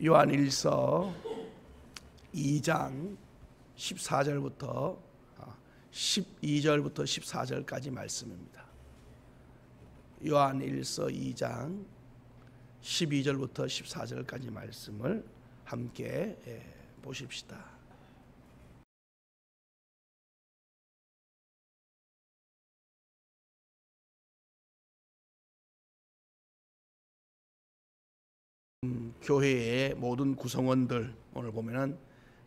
요한일서 2장 14절부터 12절부터 14절까지 말씀입니다. 요한일서 2장 12절부터 14절까지 말씀을 함께 보십시다. 교회의 모든 구성원들, 오늘 보면은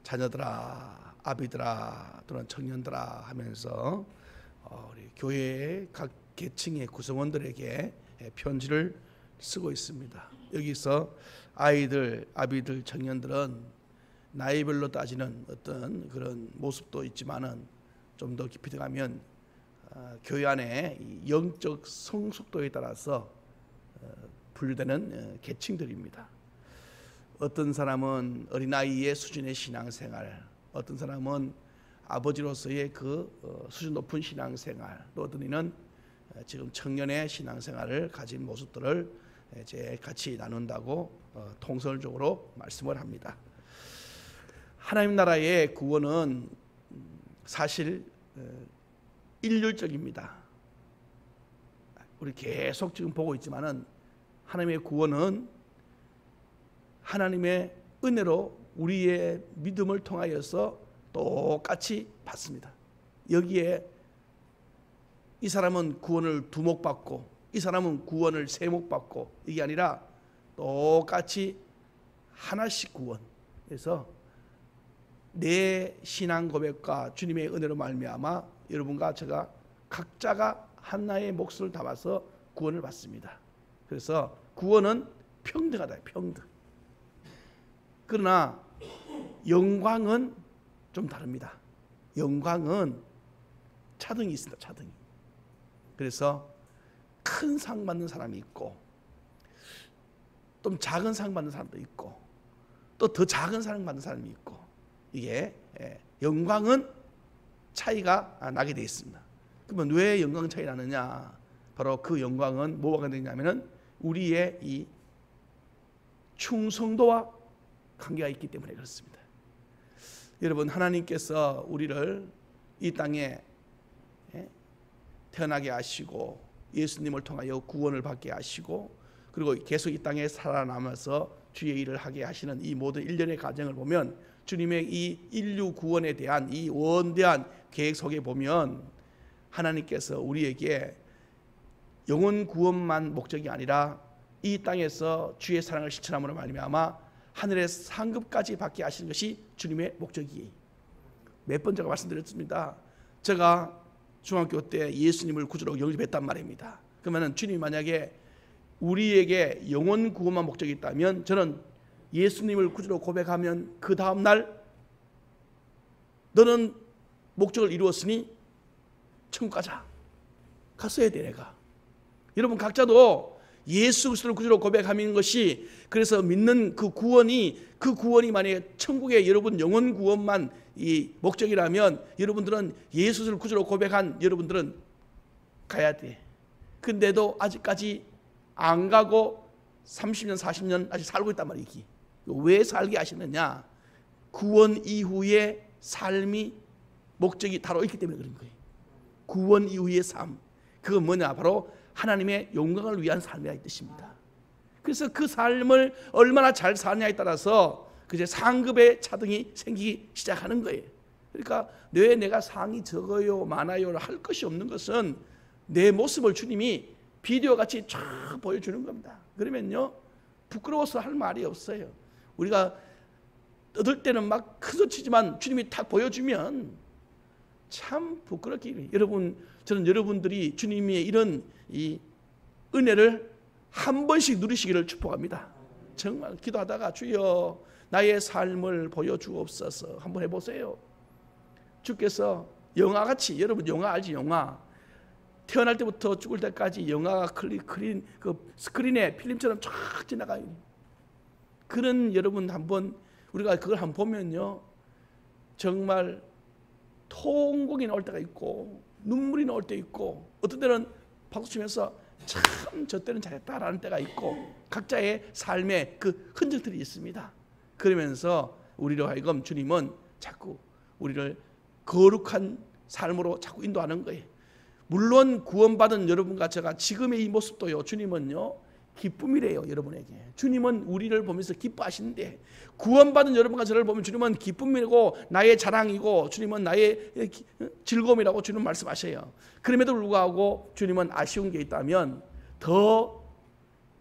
자녀들아, 아비들아, 또는 청년들아 하면서 우리 교회의 각 계층의 구성원들에게 편지를 쓰고 있습니다. 여기서 아이들, 아비들, 청년들은 나이별로 따지는 어떤 그런 모습도 있지만은 좀 더 깊이 들어가면 교회 안에 영적 성숙도에 따라서 분류되는 계층들입니다. 어떤 사람은 어린아이의 수준의 신앙생활, 어떤 사람은 아버지로서의 그 수준 높은 신앙생활, 또 어떤 이는 지금 청년의 신앙생활을 가진 모습들을 이제 같이 나눈다고 통설적으로 말씀을 합니다. 하나님 나라의 구원은 사실 일률적입니다. 우리 계속 지금 보고 있지만은 하나님의 구원은 하나님의 은혜로 우리의 믿음을 통하여서 똑같이 받습니다. 여기에 이 사람은 구원을 두목 받고 이 사람은 구원을 세목 받고 이게 아니라 똑같이 하나씩 구원. 그래서 내 신앙 고백과 주님의 은혜로 말미암아 여러분과 제가 각자가 하나의 몫을 담아서 구원을 받습니다. 그래서 구원은 평등하다. 평등. 그러나 영광은 좀 다릅니다. 영광은 차등이 있습니다. 차등이. 그래서 큰 상 받는 사람이 있고 좀 작은 상 받는 사람도 있고 또 더 작은 상 받는 사람이 있고 이게 영광은 차이가 나게 되어 있습니다. 그러면 왜 영광 차이 나느냐? 바로 그 영광은 뭐가 관계되냐면은 우리의 이 충성도와 관계가 있기 때문에 그렇습니다. 여러분, 하나님께서 우리를 이 땅에 태어나게 하시고 예수님을 통하여 구원을 받게 하시고 그리고 계속 이 땅에 살아남아서 주의 일을 하게 하시는 이 모든 일련의 과정을 보면 주님의 이 인류 구원에 대한 이 원대한 계획 속에 보면 하나님께서 우리에게 영혼 구원만 목적이 아니라 이 땅에서 주의 사랑을 실천함으로 말미암아 하늘의 상급까지 받게 하시는 것이 주님의 목적이에요. 몇 번 제가 말씀드렸습니다. 제가 중학교 때 예수님을 구주로 영접했단 말입니다. 그러면 주님이 만약에 우리에게 영혼 구원만 목적이 있다면 저는 예수님을 구주로 고백하면 그 다음 날 너는 목적을 이루었으니 천국 가자. 갔어야 돼 내가. 여러분 각자도 예수 그리스도를 구주로 고백하는 것이 그래서 믿는 그 구원이 만약에 천국의 여러분 영혼 구원만 이 목적이라면 여러분들은 예수를 구주로 고백한 여러분들은 가야 돼. 근데도 아직까지 안 가고 30년 40년 아직 살고 있단 말이야. 왜 살게 하시느냐? 구원 이후의 삶이 목적이 다로 있기 때문에 그런 거예요. 구원 이후의 삶. 그건 뭐냐? 바로 하나님의 영광을 위한 삶이라 이 뜻입니다. 그래서 그 삶을 얼마나 잘 사느냐에 따라서 그제 상급의 차등이 생기기 시작하는 거예요. 그러니까 왜 내가 상이 적어요 많아요 할 것이 없는 것은 내 모습을 주님이 비디오 같이 쫙 보여주는 겁니다. 그러면요 부끄러워서 할 말이 없어요. 우리가 떠들 때는 막 큰소치지만 주님이 딱 보여주면 참 부끄럽게 여러분 저는 여러분들이 주님의 이런 이 은혜를 한 번씩 누리시기를 축복합니다. 정말 기도하다가 주여 나의 삶을 보여주옵소서 한번 해보세요. 주께서 영화같이 여러분 영화 알지? 영화 태어날 때부터 죽을 때까지 영화가 그 스크린에 필름처럼 쫙 지나가요. 그런 여러분 한번 우리가 그걸 한번 보면요 정말 통곡이 나올 때가 있고 눈물이 나올 때 있고 어떤 때는 박수치면서 참 저 때는 잘했다라는 때가 있고 각자의 삶의 그 흔적들이 있습니다. 그러면서 우리로 하여금 주님은 자꾸 우리를 거룩한 삶으로 자꾸 인도하는 거예요. 물론 구원받은 여러분과 제가 지금의 이 모습도요, 주님은요 기쁨이래요. 여러분에게 주님은 우리를 보면서 기뻐하시는데, 구원받은 여러분과 저를 보면 주님은 기쁨이고 나의 자랑이고 주님은 나의 즐거움이라고 주님 말씀하셔요. 그럼에도 불구하고 주님은 아쉬운 게 있다면 더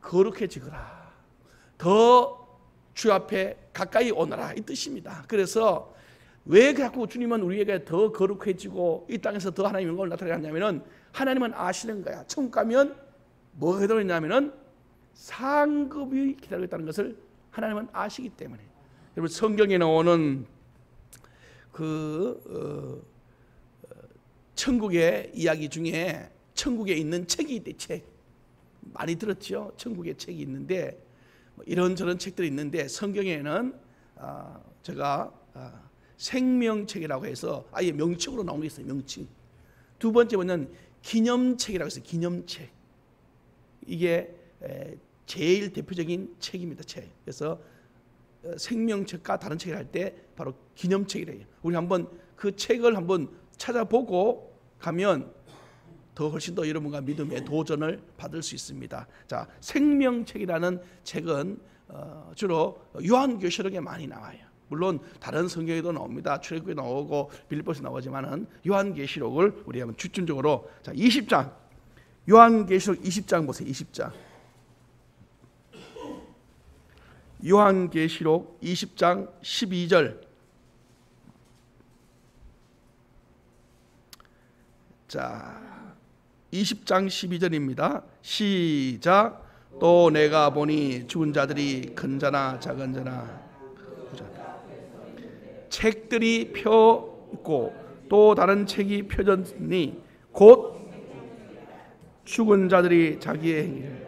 거룩해지거라, 더 주 앞에 가까이 오너라, 이 뜻입니다. 그래서 왜 자꾸 주님은 우리에게 더 거룩해지고 이 땅에서 더 하나님의 영광을 나타나게 하냐면은, 하나님은 아시는 거야. 천국 가면 뭐가 기다리냐면은 상급이 기다리고 있다는 것을 하나님은 아시기 때문에. 여러분, 성경에 나오는 천국의 이야기 중에 천국에 있는 책이 있대. 책 많이 들었죠? 천국의 책이 있는데 이런저런 책들이 있는데, 성경에는 제가 생명책이라고 해서 아예 명칭으로 나온 게 있어요. 명칭. 두 번째 뭐냐면 기념책이라고 해서 기념책. 이게 제일 대표적인 책입니다. 책. 그래서 생명책과 다른 책을 할 때 바로 기념책이래요. 우리 한번 그 책을 한번 찾아보고 가면 더 훨씬 더 여러분과 믿음의 도전을 받을 수 있습니다. 자, 생명책이라는 책은 주로 요한계시록에 많이 나와요. 물론 다른 성경에도 나옵니다. 출애굽에 나오고 빌립보서 나오지만은 요한계시록을 우리 한번 집중적으로, 자, 20장 요한계시록 20장 보세요. 20장 요한계시록 20장 12절. 자, 20장 12절입니다. 시작. 또 내가 보니 죽은 자들이 큰 자나 작은 자나 책들이 펴 있고 또 다른 책이 펴졌으니 곧 죽은 자들이 자기의 행위를.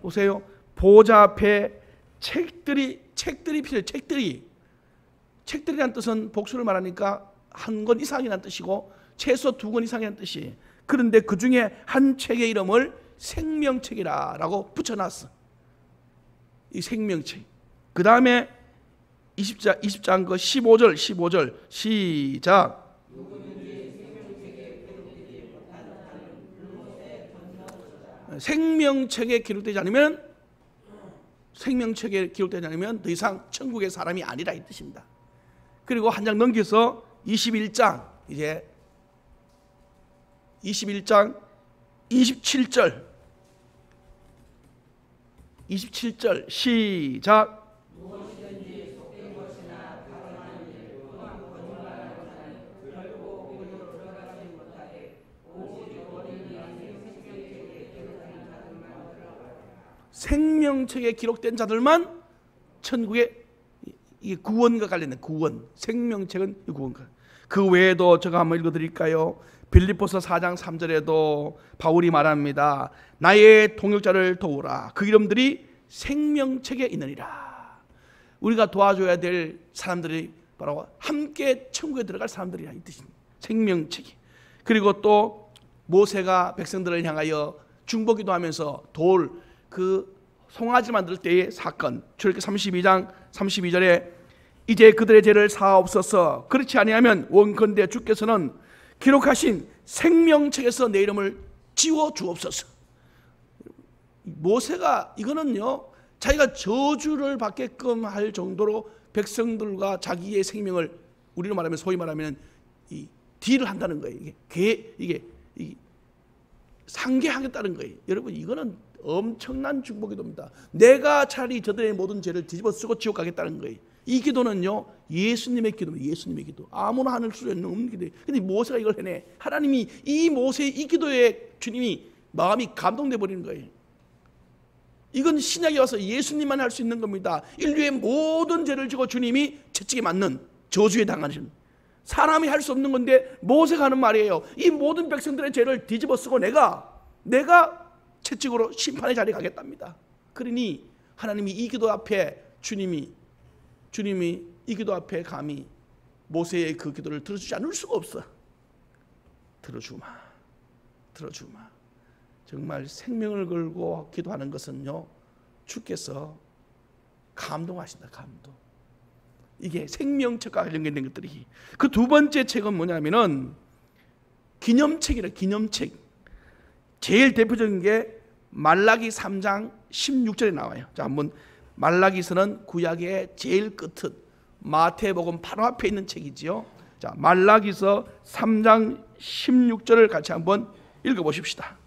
보세요. 보좌 앞에 책들이 펴져. 책들이란 뜻은 복수를 말하니까 한 권 이상이라는 뜻이고 최소 2권 이상이라는 뜻이. 그런데 그 중에 한 책의 이름을 생명책이라고 붙여놨어. 이 생명책. 그 다음에 20장 그 15절 시작. 생명책에 기록되지 않으면 더 이상 천국의 사람이 아니라 이 뜻입니다. 그리고 한 장 넘겨서 21장 이제 21장 27절 시작. 생명책에 기록된 자들만 천국에, 이게 구원과 관련된 구원, 생명책은 구원과. 그 외에도 제가 한번 읽어드릴까요? 빌립보서 4장 3절에도 바울이 말합니다. 나의 동역자를 도우라. 그 이름들이 생명책에 있느니라. 우리가 도와줘야 될 사람들이 바로 함께 천국에 들어갈 사람들이라, 이 뜻입니다. 생명책이. 그리고 또 모세가 백성들을 향하여 중보기도 하면서 그 송아지 만들 때의 사건, 출애굽기 32장 32절에 이제 그들의 죄를 사하옵소서. 그렇지 아니하면 원컨대 주께서는 기록하신 생명책에서 내 이름을 지워 주옵소서. 모세가 이거는요, 자기가 저주를 받게끔 할 정도로 백성들과 자기의 생명을, 우리로 말하면 소위 말하면 이 딜을 한다는 거예요. 이게 상계하겠다는 거예요. 여러분, 이거는 엄청난 축복기도입니다. 내가 차라리 저들의 모든 죄를 뒤집어 쓰고 지옥 가겠다는 거예요. 이 기도는요, 예수님의 기도입니다. 예수님의 기도. 아무나 하늘 수 없는 기도예요. 근데 모세가 이걸 해내. 하나님이 이 모세의 이 기도에 주님이 마음이 감동돼 버리는 거예요. 이건 신약에 와서 예수님만 할 수 있는 겁니다. 인류의 모든 죄를 지고 주님이 채찍에 맞는, 저주에 당하는, 사람이 할 수 없는 건데 모세가 하는 말이에요. 이 모든 백성들의 죄를 뒤집어 쓰고 내가 채찍으로 심판의 자리에 가겠답니다. 그러니 하나님이 이 기도 앞에 주님이 이 기도 앞에 감히 모세의 그 기도를 들어주지 않을 수가 없어. 들어주마. 정말 생명을 걸고 기도하는 것은요, 주께서 감동하신다. 감동. 이게 생명책과 관련된 것들이. 그 두 번째 책은 뭐냐면은 기념책이라. 기념책. 제일 대표적인 게 말라기 3장 16절에 나와요. 자, 한번 말라기서는 구약의 제일 끝은 마태복음 바로 앞에 있는 책이지요. 자, 말라기서 3장 16절을 같이 한번 읽어 보십시다.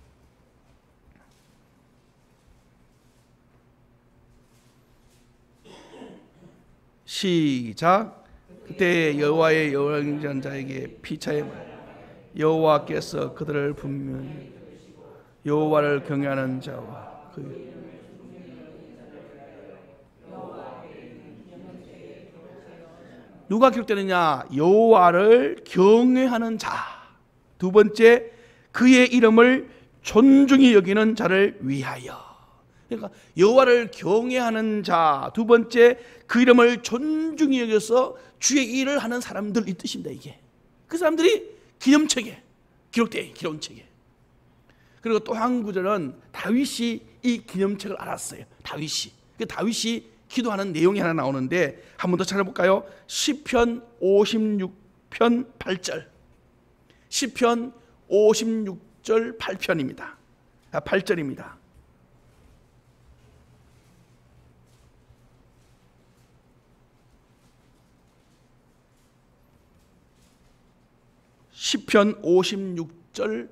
시작. 그때 여호와의 영원한 자에게 피차에 여호와께서 그들을 분명히 여호와를 경외하는 자와 그 누가 기록되느냐? 여호와를 경외하는 자. 두 번째, 그의 이름을 존중히 여기는 자를 위하여. 그러니까 여호와를 경외하는 자. 두 번째, 그 이름을 존중히 여겨서 주의 일을 하는 사람들, 이 뜻입니다. 이게 그 사람들이 기념책에 기록돼요. 기념책에. 그리고 또 한 구절은 다윗이 이 기념책을 알았어요. 다윗이 기도하는 내용이 하나 나오는데 한 번 더 찾아볼까요? 시편 56편 8절. 시편 56절 8편입니다. 8절입니다. 시편 56편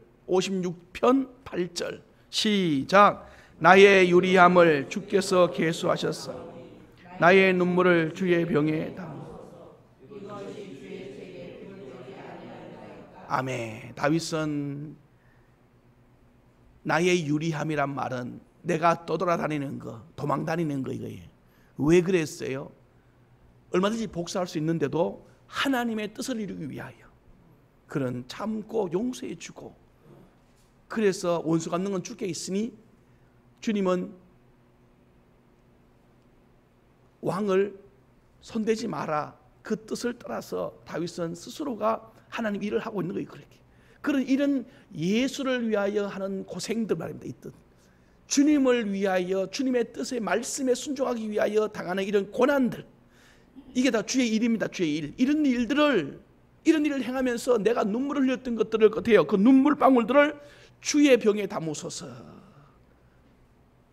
8절. 시작. 나의 유리함을 주께서 계수하셨사. 나의 눈물을 주의 병에 담으소서. 아멘. 다윗은 나의 유리함이란 말은 내가 떠돌아다니는 거, 도망다니는 거 이거예요. 왜 그랬어요? 얼마든지 복수할 수 있는데도 하나님의 뜻을 이루기 위하여 그는 참고 용서해 주고, 그래서 원수 갚는 건 주께 있으니 주님은 왕을 손대지 마라, 그 뜻을 따라서 다윗은 스스로가 하나님 일을 하고 있는 거예요. 그렇게. 그런 이런 예수를 위하여 하는 고생들 말입니다. 이 뜻. 주님을 위하여 주님의 뜻에 말씀에 순종하기 위하여 당하는 이런 고난들, 이게 다 주의 일입니다. 주의 일. 이런 일을 행하면서 내가 눈물을 흘렸던 것들을 어때요? 그 눈물 방울들을 주의 병에 담으소서.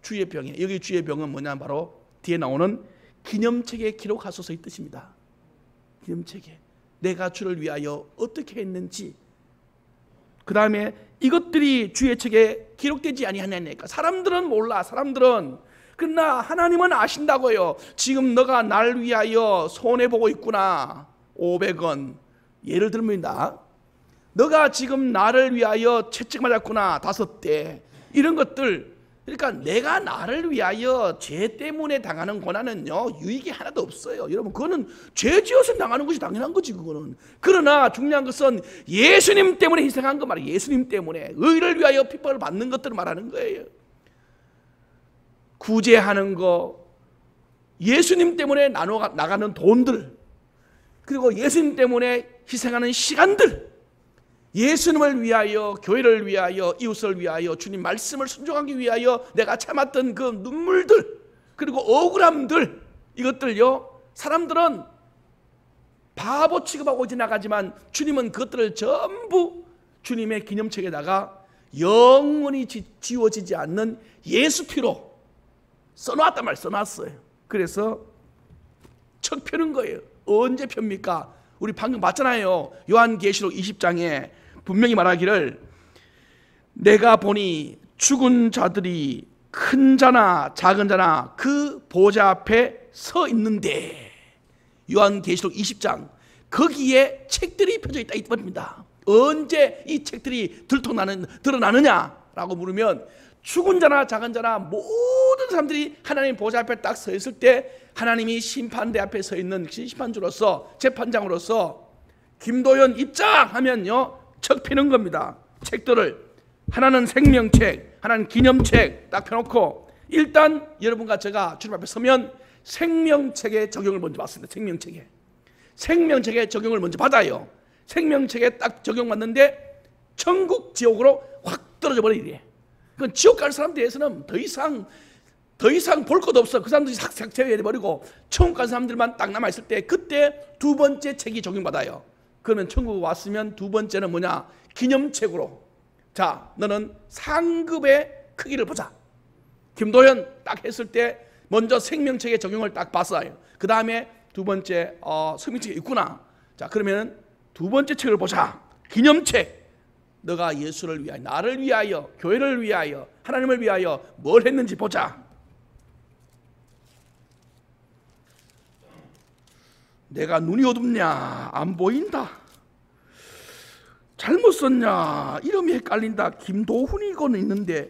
주의 병에. 여기 주의 병은 뭐냐? 바로 뒤에 나오는 기념책에 기록하소서 이 뜻입니다. 기념책에 내가 주를 위하여 어떻게 했는지, 그 다음에 이것들이 주의 책에 기록되지 아니하냐니까. 사람들은 몰라. 사람들은. 그러나 하나님은 아신다고요. 지금 너가 날 위하여 손해보고 있구나. 500원. 예를 들면다. 너가 지금 나를 위하여 채찍 맞았구나. 5대. 이런 것들. 그러니까 내가 나를 위하여 죄 때문에 당하는 고난은요, 유익이 하나도 없어요. 여러분, 그거는 죄 지어서 당하는 것이 당연한 거지, 그거는. 그러나 중요한 것은 예수님 때문에 희생한 거 말이에요. 예수님 때문에 의를 위하여 핍박을 받는 것들을 말하는 거예요. 구제하는 거, 예수님 때문에 나가는 돈들, 그리고 예수님 때문에 희생하는 시간들, 예수님을 위하여, 교회를 위하여, 이웃을 위하여, 주님 말씀을 순종하기 위하여 내가 참았던 그 눈물들, 그리고 억울함들, 이것들요, 사람들은 바보 취급하고 지나가지만 주님은 그것들을 전부 주님의 기념책에다가 영원히 지워지지 않는 예수 피로 써놨단 말이에요. 써놨어요. 그래서 척 펴는 거예요. 언제 펴입니까? 우리 방금 봤잖아요. 요한계시록 20장에 분명히 말하기를, 내가 보니 죽은 자들이 큰 자나 작은 자나 그 보좌 앞에 서 있는데, 요한계시록 20장, 거기에 책들이 펴져 있다 이 말입니다. 언제 이 책들이 드러나느냐라고 물으면, 죽은 자나 작은 자나 모든 사람들이 하나님 보좌 앞에 딱 서 있을 때, 하나님이 심판대 앞에 서 있는 심판주로서, 재판장으로서 김도연 입장하면요, 척 피는 겁니다. 책들을 하나는 생명책, 하나는 기념책 딱 펴놓고, 일단 여러분과 제가 주님 앞에 서면 생명책의 적용을 먼저 받습니다. 생명책의 적용을 먼저 받아요. 생명책에 딱 적용받는데 천국 지옥으로 확 떨어져 버리래. 그건 지옥 갈 사람 대해서는 더 이상 더 이상 볼 것 없어. 그 사람들이 싹싹 제외해버리고 천국 간 사람들만 딱 남아있을 때 그때 두 번째 책이 적용받아요. 그러면 천국 왔으면 두 번째는 뭐냐? 기념책으로, 자, 너는 상급의 크기를 보자. 김도현 딱 했을 때 먼저 생명책의 적용을 딱 봤어요. 그 다음에 두 번째 생명책이 있구나. 자, 그러면 두 번째 책을 보자. 기념책. 너가 예수를 위하여, 나를 위하여, 교회를 위하여, 하나님을 위하여 뭘 했는지 보자. 내가 눈이 어둡냐? 안 보인다. 잘못 썼냐? 이름이 헷갈린다. 김도훈이고는 있는데,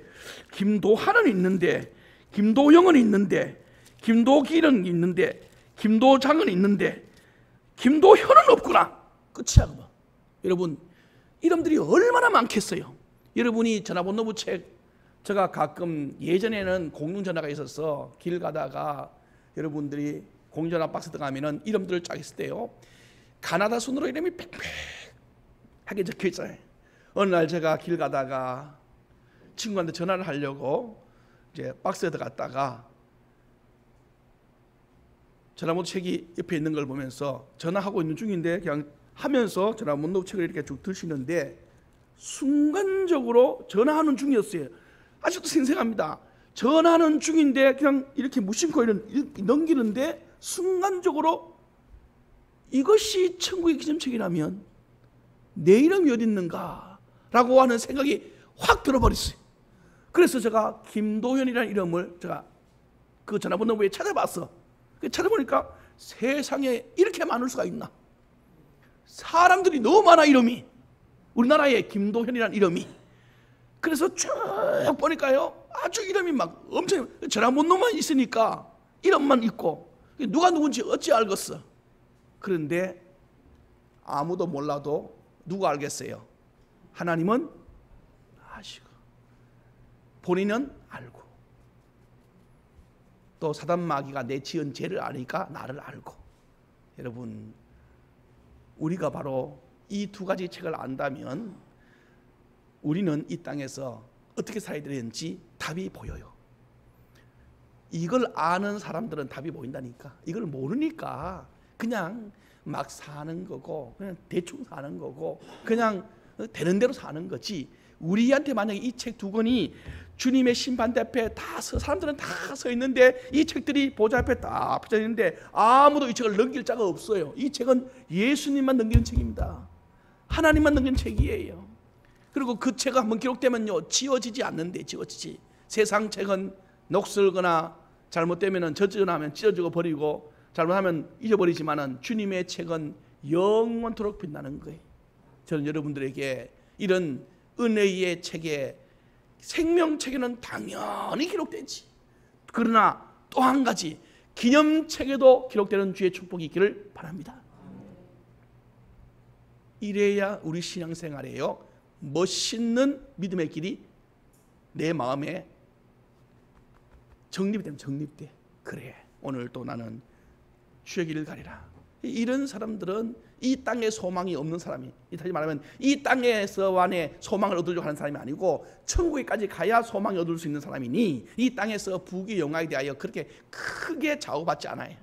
김도하는 있는데, 김도영은 있는데, 김도길은 있는데, 김도장은 있는데, 김도현은 없구나. 끝이야. 그거. 여러분, 이름들이 얼마나 많겠어요. 여러분이 전화번호부 책, 제가 가끔 예전에는 공중전화가 있어서 길 가다가 여러분들이 공중전화 박스 들어가면은 이름들을 쫙 했을 때요, 가나다 순으로 이름이 빽빽하게 적혀 있어요. 어느 날 제가 길 가다가 친구한테 전화를 하려고 이제 박스에 들어갔다가 전화번호 책이 옆에 있는 걸 보면서 전화하고 있는 중인데 그냥 하면서 전화번호 책을 이렇게 쭉 드시는데 순간적으로 전화하는 중이었어요. 아직도 생생합니다. 전화하는 중인데 그냥 이렇게 무심코 이렇게 넘기는데 순간적으로 이것이 천국의 기념책이라면 내 이름이 어디 있는가 라고 하는 생각이 확 들어버렸어요. 그래서 제가 김도현이라는 이름을 제가 그 전화번호부에 찾아봤어. 찾아보니까 세상에 이렇게 많을 수가 있나. 사람들이 너무 많아. 이름이, 우리나라에 김도현이라는 이름이. 그래서 쭉 보니까요, 아주 이름이 막 엄청, 전화번호만 있으니까 이름만 있고 누가 누군지 어찌 알겠어. 그런데 아무도 몰라도 누가 알겠어요? 하나님은 아시고 본인은 알고 또 사단 마귀가 내 지은 죄를 아니까 나를 알고. 여러분, 우리가 바로 이 두 가지 책을 안다면 우리는 이 땅에서 어떻게 살아야 되는지 답이 보여요. 이걸 아는 사람들은 답이 보인다니까. 이걸 모르니까 그냥 막 사는 거고, 그냥 대충 사는 거고, 그냥 되는 대로 사는 거지. 우리한테 만약에 이 책 두 권이 주님의 심판대 앞에 사람들은 다 서 있는데 이 책들이 보좌 앞에 다 펴져 있는데 아무도 이 책을 넘길 자가 없어요. 이 책은 예수님만 넘기는 책입니다. 하나님만 넘기는 책이에요. 그리고 그 책이 한번 기록되면요, 지워지지 않는데, 지워지지. 세상 책은 녹슬거나 잘못되면 젖거나 하면 찢어지고 버리고 잘못하면 잊어버리지만은 주님의 책은 영원토록 빛나는 거예요. 저는 여러분들에게 이런 은혜의 책에, 생명책에는 당연히 기록되지. 그러나 또 한 가지, 기념책에도 기록되는 주의 축복이 있기를 바랍니다. 이래야 우리 신앙생활에요, 멋있는 믿음의 길이 내 마음에 정립이 되면 정립돼. 그래, 오늘 또 나는 주의 길을 가리라. 이런 사람들은 이 땅에 소망이 없는 사람이, 다시 말하면 이 땅에서만의 소망을 얻으려고 하는 사람이 아니고 천국에까지 가야 소망을 얻을 수 있는 사람이니 이 땅에서 부귀 영화에 대하여 그렇게 크게 좌우받지 않아요.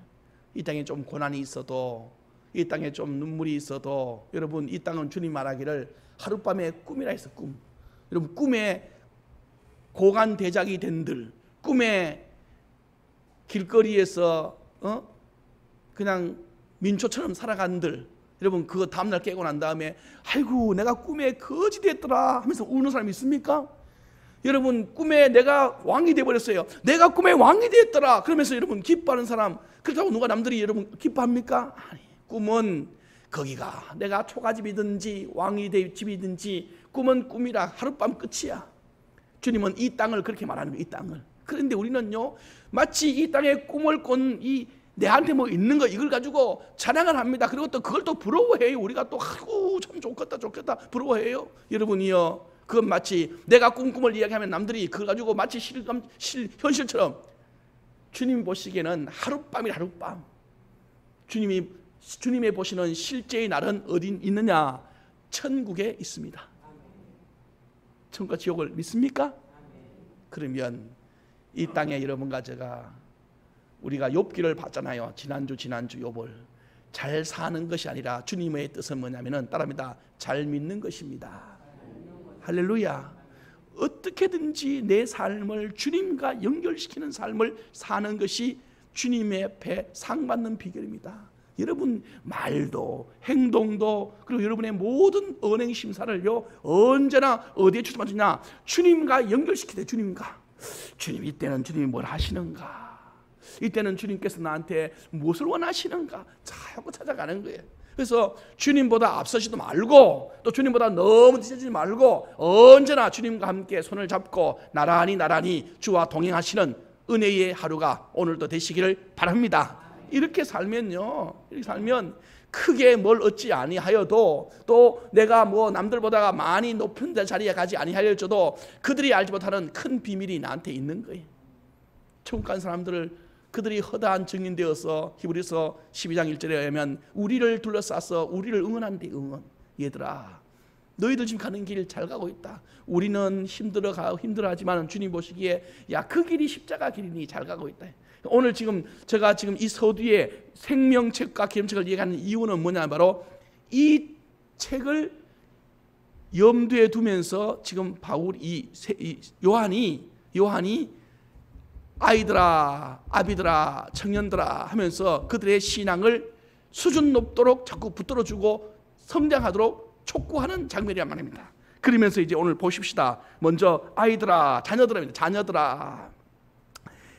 이 땅에 좀 고난이 있어도, 이 땅에 좀 눈물이 있어도, 여러분, 이 땅은 주님 말하기를 하룻밤에 꿈이라 했어. 꿈. 여러분, 꿈에 고관 대작이 된들, 꿈에 길거리에서 그냥 민초처럼 살아간들, 여러분, 그거 다음날 깨고 난 다음에 아이고 내가 꿈에 거지 됐더라 하면서 우는 사람이 있습니까? 여러분, 꿈에 내가 왕이 돼버렸어요. 내가 꿈에 왕이 됐더라 그러면서 여러분 기뻐하는 사람, 그렇다고 누가 남들이 여러분 기뻐합니까? 아니, 꿈은 거기가 내가 초가집이든지 왕이 될 집이든지 꿈은 꿈이라, 하룻밤 끝이야. 주님은 이 땅을 그렇게 말하는 거예요. 이 땅을. 그런데 우리는요, 마치 이 땅에 꿈을 꾼 이 내한테 뭐 있는 거 이걸 가지고 찬양을 합니다. 그리고 또 그걸 또 부러워해요. 우리가 또 아이고 참 좋겠다 부러워해요. 여러분이요, 그건 마치 내가 꿈을 이야기하면 남들이 그걸 가지고 마치 현실처럼, 주님 보시기에는 하룻밤이라, 하룻밤. 주님이 보시는 실제의 날은 어디 있느냐? 천국에 있습니다. 천국과 지옥을 믿습니까? 그러면 이 땅에 여러분과 제가 우리가 욥기를 봤잖아요. 지난주 욥을 잘 사는 것이 아니라 주님의 뜻은 뭐냐면은 따라합니다. 잘 믿는 것입니다. 할렐루야. 어떻게든지 내 삶을 주님과 연결시키는 삶을 사는 것이 주님의 앞에 상 받는 비결입니다. 여러분 말도 행동도 그리고 여러분의 모든 언행 심사를요 언제나 어디에 초점하느냐? 주님과 연결시키되 주님과. 주님 이때는 주님이 뭘 하시는가? 이때는 주님께서 나한테 무엇을 원하시는가? 자꾸 찾아가는 거예요. 그래서 주님보다 앞서지도 말고 또 주님보다 너무 뒤처지지 말고 언제나 주님과 함께 손을 잡고 나란히 주와 동행하시는 은혜의 하루가 오늘도 되시기를 바랍니다. 이렇게 살면요, 이렇게 살면 크게 뭘 얻지 아니하여도 또 내가 뭐 남들보다 많이 높은 자리에 가지 아니하여도 그들이 알지 못하는 큰 비밀이 나한테 있는 거예요. 천국 간 사람들을 그들이 허다한 증인되어서 히브리서 12장 1절에 의하면 우리를 둘러싸서 우리를 응원한대. 응원. 얘들아 너희들 지금 가는 길 잘 가고 있다. 우리는 힘들어하지만 주님 보시기에 야 그 길이 십자가 길이니 잘 가고 있다. 오늘 제가 이 서두에 생명책과 기름책을 얘기하는 이유는 뭐냐? 바로 이 책을 염두에 두면서 지금 요한이 아이들아, 아비들아, 청년들아 하면서 그들의 신앙을 수준 높도록 자꾸 붙들어주고 성장하도록 촉구하는 장면이란 말입니다. 그러면서 이제 오늘 보십시다. 먼저 아이들아, 자녀들아,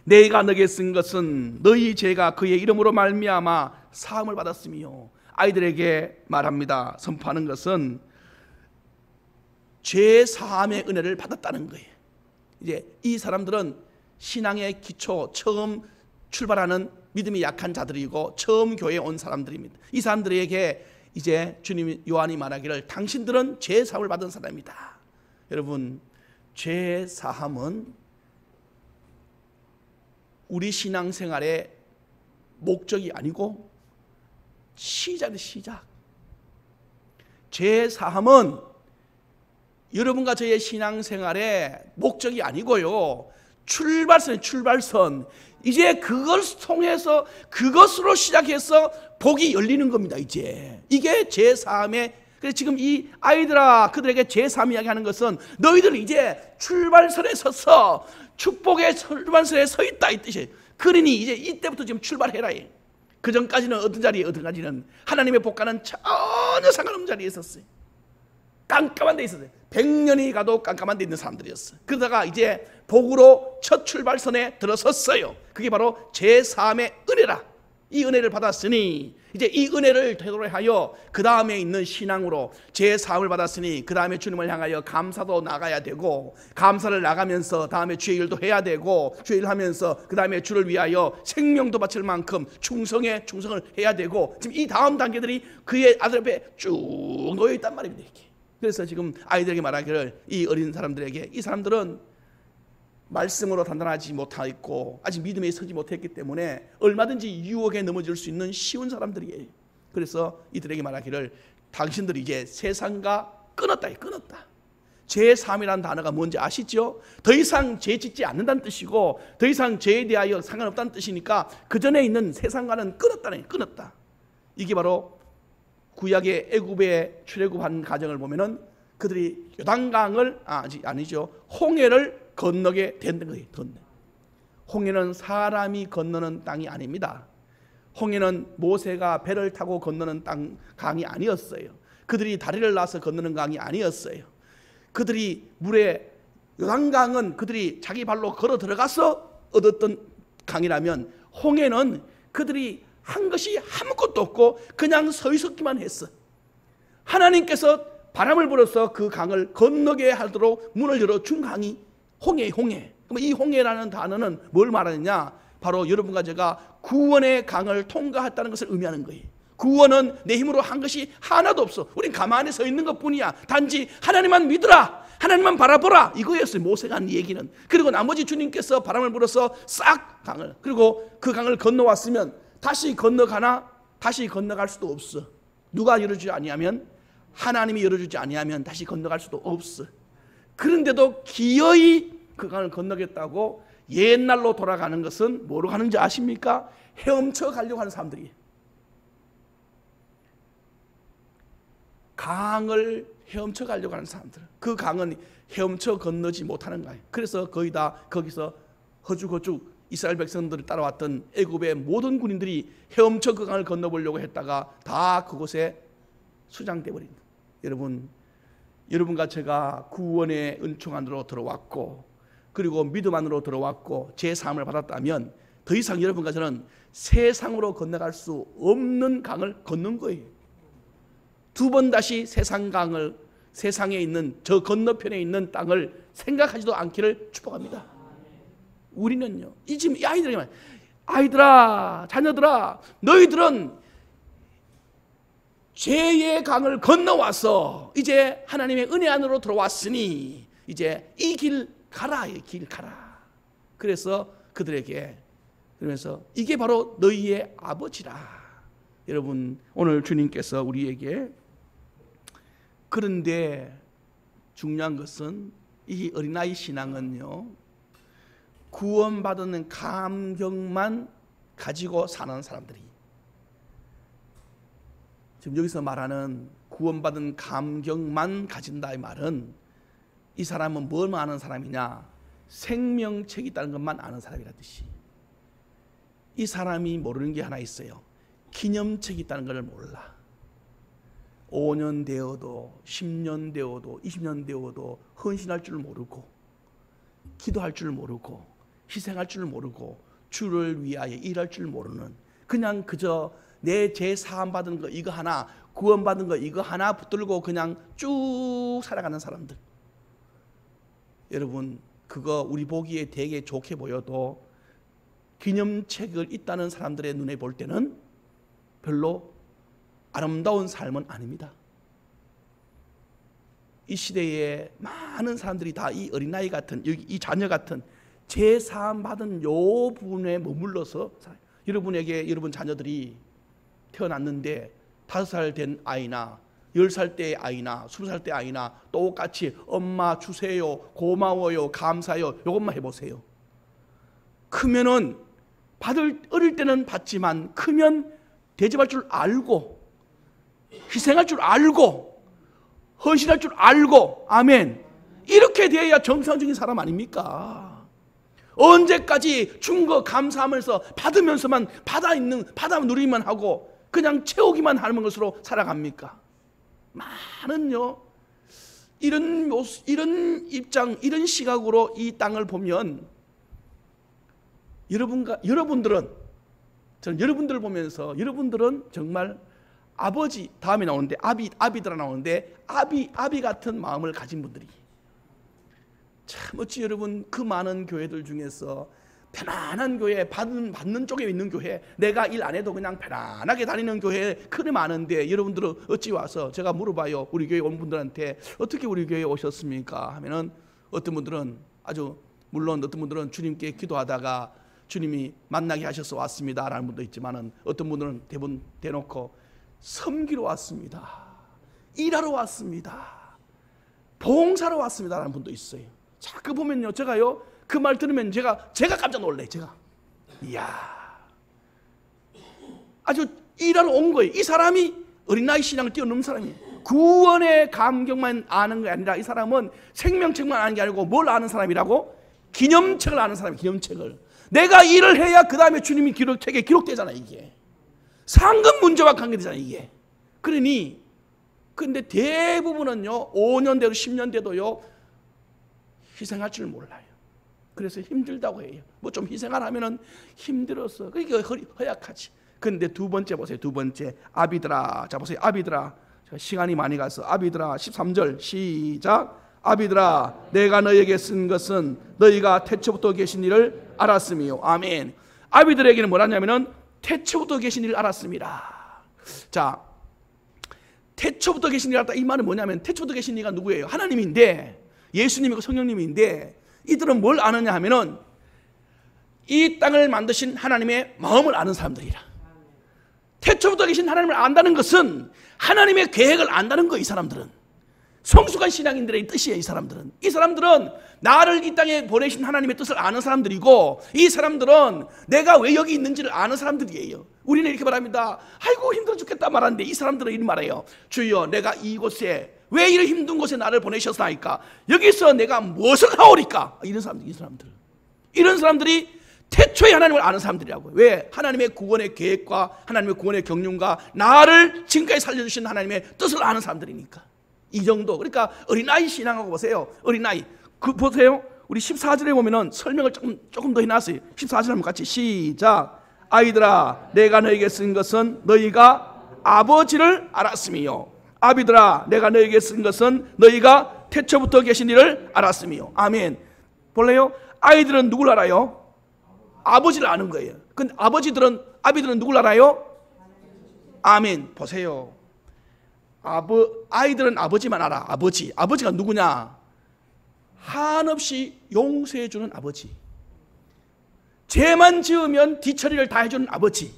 내가 너에게 쓴 것은 너희 죄가 그의 이름으로 말미암아 사함을 받았으며. 아이들에게 말합니다. 선포하는 것은 죄 사함의 은혜를 받았다는 거예요. 이제 이 사람들은 신앙의 기초 처음 출발하는 믿음이 약한 자들이고 처음 교회에 온 사람들입니다. 이 사람들에게 이제 주님 요한이 말하기를 당신들은 죄 사함을 받은 사람이다. 여러분 죄 사함은 우리 신앙생활의 목적이 아니고 시작이에요. 시작. 죄 사함은 여러분과 저의 신앙생활의 목적이 아니고요 출발선. 이제 그걸 통해서 그것으로 시작해서 복이 열리는 겁니다. 이게 제사함의. 그래서 지금 이 아이들아 그들에게 제사함 이야기하는 것은 너희들 이제 출발선에 서서 축복의 출발선에 서 있다 이 뜻이에요. 그러니 이제 이때부터 지금 출발해라. 그 전까지는 어떤 자리에 어떤까지는 하나님의 복과는 전혀 상관없는 자리에 있었어요. 깜깜한 데 있었어요. 100년이 가도 깜깜한 데 있는 사람들이었어요. 그러다가 이제 복으로 첫 출발선에 들어섰어요. 그게 바로 제3의 은혜라. 이 은혜를 받았으니 이제 이 은혜를 되돌아하여 그 다음에 있는 신앙으로 제3을 받았으니 그 다음에 주님을 향하여 감사도 나가야 되고 감사를 나가면서 다음에 주의 일도 해야 되고 주의 일 하면서 그 다음에 주를 위하여 생명도 바칠 만큼 충성을 해야 되고 지금 이 다음 단계들이 그의 아들 앞에 쭉 놓여 있단 말입니다. 이렇게. 그래서 지금 아이들에게 말하기를 이 어린 사람들에게 이 사람들은 말씀으로 단단하지 못하고 아직 믿음에 서지 못했기 때문에 얼마든지 유혹에 넘어질 수 있는 쉬운 사람들이에요. 그래서 이들에게 말하기를 당신들이 이제 세상과 끊었다. 제3이라는 단어가 뭔지 아시죠? 더 이상 죄 짓지 않는다는 뜻이고 더 이상 죄에 대하여 상관없다는 뜻이니까 그 전에 있는 세상과는 끊었다. 이게 바로 구약의 애굽에 출애굽한 가정을 보면은 그들이 요단강을 홍해를 건너게 된 거예요. 홍해는 사람이 건너는 땅이 아닙니다. 홍해는 모세가 배를 타고 건너는 강이 아니었어요. 그들이 다리를 놔서 건너는 강이 아니었어요. 그들이 물에 요단강은 그들이 자기 발로 걸어 들어가서 얻었던 강이라면 홍해는 그들이 한 것이 아무것도 없고 그냥 서 있었기만 했어. 하나님께서 바람을 불어서 그 강을 건너게 하도록 문을 열어준 강이 홍해. 그럼 이 홍해라는 단어는 뭘 말하느냐? 바로 여러분과 제가 구원의 강을 통과했다는 것을 의미하는 거예요. 구원은 내 힘으로 한 것이 하나도 없어. 우린 가만히 서 있는 것뿐이야. 단지 하나님만 믿으라, 하나님만 바라보라, 이거였어요. 모세가 한 얘기는. 그리고 나머지 주님께서 바람을 불어서 싹 강을, 그리고 그 강을 건너왔으면 다시 건너가나? 다시 건너갈 수도 없어. 누가 열어주지 아니하면, 하나님이 열어주지 아니하면 다시 건너갈 수도 없어. 그런데도 기어이 그 강을 건너겠다고 옛날로 돌아가는 것은 뭐로 가는지 아십니까? 헤엄쳐 가려고 하는 사람들이. 강을 헤엄쳐 가려고 하는 사람들. 그 강은 헤엄쳐 건너지 못하는 거예요. 그래서 거의 다 거기서 허죽허죽 이스라엘 백성들을 따라왔던 애굽의 모든 군인들이 헤엄쳐 그 강을 건너보려고 했다가 다 그곳에 수장돼 버립니다. 여러분과 제가 구원의 은총 안으로 들어왔고, 그리고 믿음 안으로 들어왔고 제 사함을 받았다면 더 이상 여러분과 저는 세상으로 건너갈 수 없는 강을 걷는 거예요. 두 번 다시 세상에 있는 저 건너편에 있는 땅을 생각하지도 않기를 축복합니다. 우리는요, 이 지금 이 아이들에게 말, 아이들아, 자녀들아, 너희들은 죄의 강을 건너와서 이제 하나님의 은혜 안으로 들어왔으니 이제 이 길 가라, 이 길 가라. 그래서 그들에게, 그러면서 이게 바로 너희의 아버지라. 여러분, 오늘 주님께서 우리에게, 그런데 중요한 것은 이 어린아이 신앙은요, 구원받은 감격만 가지고 사는 사람들이, 지금 여기서 말하는 구원받은 감격만 가진다 이 말은, 이 사람은 뭘 아는 사람이냐? 생명책이 있다는 것만 아는 사람이라는 뜻이. 이 사람이 모르는 게 하나 있어요. 기념책이 있다는 것을 몰라. 5년 되어도 10년 되어도 20년 되어도 헌신할 줄 모르고, 기도할 줄 모르고, 희생할 줄 모르고, 주를 위하여 일할 줄 모르는, 그냥 그저 내 죄 사함 받은 거 이거 하나, 구원 받은 거 이거 하나 붙들고 그냥 쭉 살아가는 사람들. 여러분, 그거 우리 보기에 되게 좋게 보여도 기념책을 있다는 사람들의 눈에 볼 때는 별로 아름다운 삶은 아닙니다. 이 시대에 많은 사람들이 다 이 어린아이 같은, 이 자녀 같은 죄사함 받은 요 부분에 머물러서 살아요. 여러분 자녀들이 태어났는데 5살 된 아이나 10살 때의 아이나 20살 때 아이나 똑같이 엄마 주세요, 고마워요, 감사해요, 이것만 해보세요. 크면은 어릴 때는 받지만 크면 대접할 줄 알고, 희생할 줄 알고, 헌신할 줄 알고, 아멘. 이렇게 되어야 정상적인 사람 아닙니까? 언제까지 준 거 감사하면서 받으면서만 받아 누리기만 하고 그냥 채우기만 하는 것으로 살아갑니까? 많은요, 이런 입장, 이런 시각으로 이 땅을 보면 여러분들은, 저는 여러분들을 보면서 여러분들은 정말 아버지, 다음에 나오는데 아비들아 나오는데 아비 같은 마음을 가진 분들이 참, 어찌 여러분 그 많은 교회들 중에서 편안한 교회, 받는 쪽에 있는 교회, 내가 일 안 해도 그냥 편안하게 다니는 교회 그리 많은데, 여러분들은 어찌 와서, 제가 물어봐요, 우리 교회 온 분들한테 어떻게 우리 교회에 오셨습니까 하면은 어떤 분들은 물론 어떤 분들은 주님께 기도하다가 주님이 만나게 하셔서 왔습니다 라는 분도 있지만은, 어떤 분들은 대놓고 섬기러 왔습니다, 일하러 왔습니다, 봉사로 왔습니다 라는 분도 있어요. 자, 그 보면요, 제가요 그 말 들으면 제가 깜짝 놀래요. 이야, 아주 일하러 온 거예요. 이 사람이 어린아이 신앙을 뛰어넘는 사람이에요. 구원의 감격만 아는 게 아니라 이 사람은 생명책만 아는 게 아니고 뭘 아는 사람이라고? 기념책을 아는 사람이에요. 기념책을. 내가 일을 해야 그 다음에 주님이 책에 기록되잖아요. 이게 상급 문제와 관계되잖아요. 이게. 그러니 근데 대부분은요 5년 돼도 10년 돼도요 희생할 줄 몰라요. 그래서 힘들다고 해요. 뭐 좀 희생하라면은 힘들어서, 그러니까 허약하지. 근데 두 번째 보세요. 두 번째, 아비들아. 자 보세요. 아비들아. 시간이 많이 가서 아비들아 13절 시작. 아비들아, 내가 너에게 쓴 것은 너희가 태초부터 계신 일을 알았음이요. 아멘. 아비들에게는 뭐라냐면은 태초부터 계신 일을 알았습니다. 자, 태초부터 계신 일을 알았다. 이 말은 뭐냐면 태초부터 계신 이가 누구예요? 하나님인데, 예수님이고 성령님인데, 이들은 뭘 아느냐 하면은 이 땅을 만드신 하나님의 마음을 아는 사람들이라. 태초부터 계신 하나님을 안다는 것은 하나님의 계획을 안다는 거예요. 이 사람들은 성숙한 신앙인들의 뜻이에요. 이 사람들은 나를 이 땅에 보내신 하나님의 뜻을 아는 사람들이고, 이 사람들은 내가 왜 여기 있는지를 아는 사람들이에요. 우리는 이렇게 말합니다. 아이고 힘들어 죽겠다 말하는데, 이 사람들은 이런 말해요. 주여, 내가 이곳에 왜 이런 힘든 곳에 나를 보내셨나이까? 여기서 내가 무엇을 하오리까? 이런 사람들이 태초에 하나님을 아는 사람들이라고요. 왜? 하나님의 구원의 계획과 하나님의 구원의 경륜과 나를 지금까지 살려주신 하나님의 뜻을 아는 사람들이니까. 이 정도. 그러니까 어린아이 신앙하고 보세요. 어린아이. 보세요. 우리 14절에 보면은 설명을 조금 더 해놨어요. 14절 한번 같이 시작. 아이들아, 내가 너에게 쓴 것은 너희가 아버지를 알았음이요. 아비들아, 내가 너에게 쓴 것은 너희가 태초부터 계신 이를 알았음이요. 아멘. 볼래요? 아이들은 누굴 알아요? 아버지를 아는 거예요. 근데 아비들은 누굴 알아요? 아멘. 보세요. 아이들은 아버지만 알아. 아버지가 누구냐? 한없이 용서해주는 아버지. 죄만 지으면 뒤처리를 다 해주는 아버지.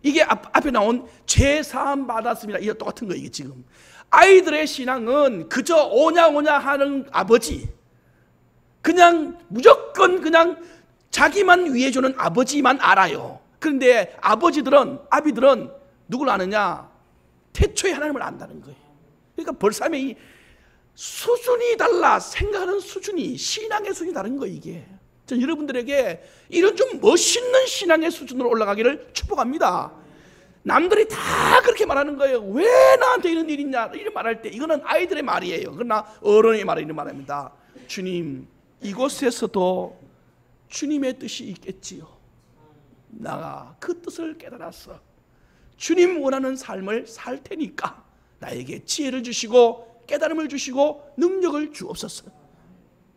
이게 앞에 나온 죄 사함 받았습니다. 이게 똑같은 거예요. 이게 지금 아이들의 신앙은 그저 오냐 하는 아버지, 그냥 무조건 그냥 자기만 위해주는 아버지만 알아요. 그런데 아비들은 누굴 아느냐? 태초에 하나님을 안다는 거예요. 그러니까 벌써에 이 수준이 달라. 생각하는 수준이, 신앙의 수준이 다른 거예요. 이게 전 여러분들에게 이런 좀 멋있는 신앙의 수준으로 올라가기를 축복합니다. 남들이 다 그렇게 말하는 거예요. 왜 나한테 이런 일이 있냐 이런 말할 때, 이거는 아이들의 말이에요. 그러나 어른의 말은 이런 말입니다. 주님, 이곳에서도 주님의 뜻이 있겠지요. 나가 그 뜻을 깨달았어. 주님 원하는 삶을 살 테니까 나에게 지혜를 주시고 깨달음을 주시고 능력을 주옵소서.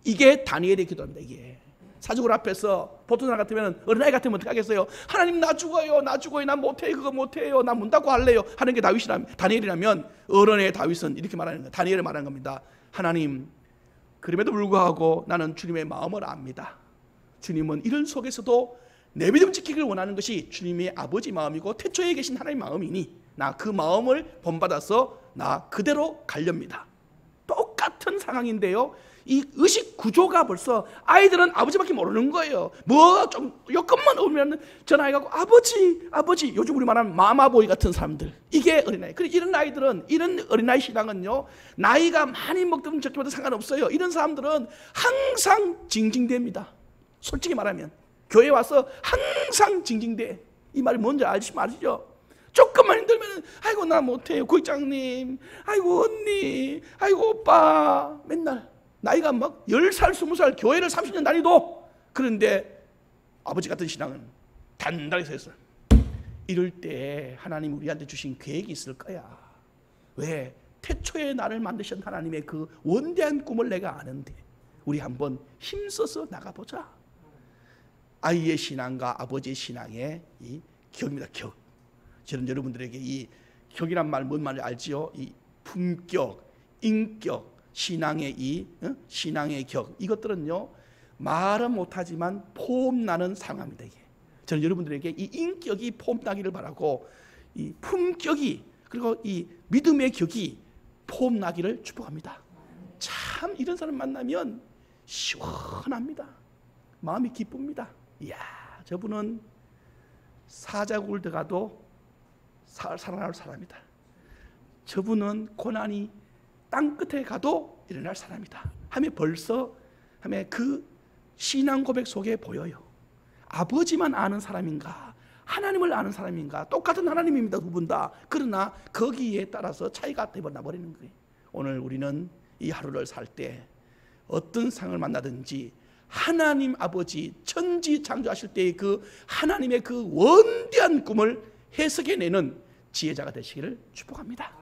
이게 다니엘의 기도입니다. 이게 사직을 앞에서 보통 사람 같으면, 어린아이 같으면 어떻게 하겠어요? 하나님 나 죽어요, 난 못해요, 그거 못해요, 나 문 닫고 할래요 하는 게 다니엘이라면, 어른의 다윗은 이렇게 말하는 거예요. 다니엘을 말하는 겁니다. 하나님, 그럼에도 불구하고 나는 주님의 마음을 압니다. 주님은 이런 속에서도 내 믿음 지키기를 원하는 것이 주님의 아버지 마음이고 태초에 계신 하나님의 마음이니 나 그 마음을 본받아서 나 그대로 가렵니다. 똑같은 상황인데요, 이 의식 구조가 벌써 아이들은 아버지밖에 모르는 거예요. 뭐 좀 여건만 오면 전화해가지고 아버지, 요즘 우리 말하는 마마보이 같은 사람들, 이게 어린아이. 그리고 이런 어린아이 신앙은요, 나이가 많이 먹든 적게 먹든 상관없어요. 이런 사람들은 항상 징징댑니다. 솔직히 말하면 교회 와서 항상 징징대. 이 말이 뭔지 아시죠? 조금만 힘들면 아이고 나 못해요 국장님, 아이고 언니, 아이고 오빠. 맨날 나이가 막 10살 20살 교회를 30년 다니도, 그런데 아버지 같은 신앙은 단단히 서 있어요. 이럴 때 하나님 우리한테 주신 계획이 있을 거야. 왜? 태초에 나를 만드신 하나님의 그 원대한 꿈을 내가 아는데 우리 한번 힘써서 나가보자. 아이의 신앙과 아버지의 신앙의 이 격입니다. 격. 저는 여러분들에게 이 격이란 말 뭔 말인지 알지요? 이 품격, 인격, 신앙의 격, 이것들은요 말은 못하지만 폼나는 상황입니다. 이게 저는 여러분들에게 이 인격이 폼나기를 바라고, 이 품격이, 그리고 이 믿음의 격이 폼나기를 축복합니다. 참 이런 사람 만나면 시원합니다. 마음이 기쁩니다. 이야, 저분은 사자굴 들어가도 살아날 사람이다. 저분은 고난이 땅끝에 가도 일어날 사람이다 하며 벌써 그 신앙 고백 속에 보여요. 아버지만 아는 사람인가, 하나님을 아는 사람인가, 똑같은 하나님입니다. 두 분 다. 그러나 거기에 따라서 차이가 되어버리는 거예요. 오늘 우리는 이 하루를 살 때 어떤 상을 만나든지 하나님 아버지 천지 창조하실 때의 그 하나님의 그 원대한 꿈을 해석해내는 지혜자가 되시기를 축복합니다.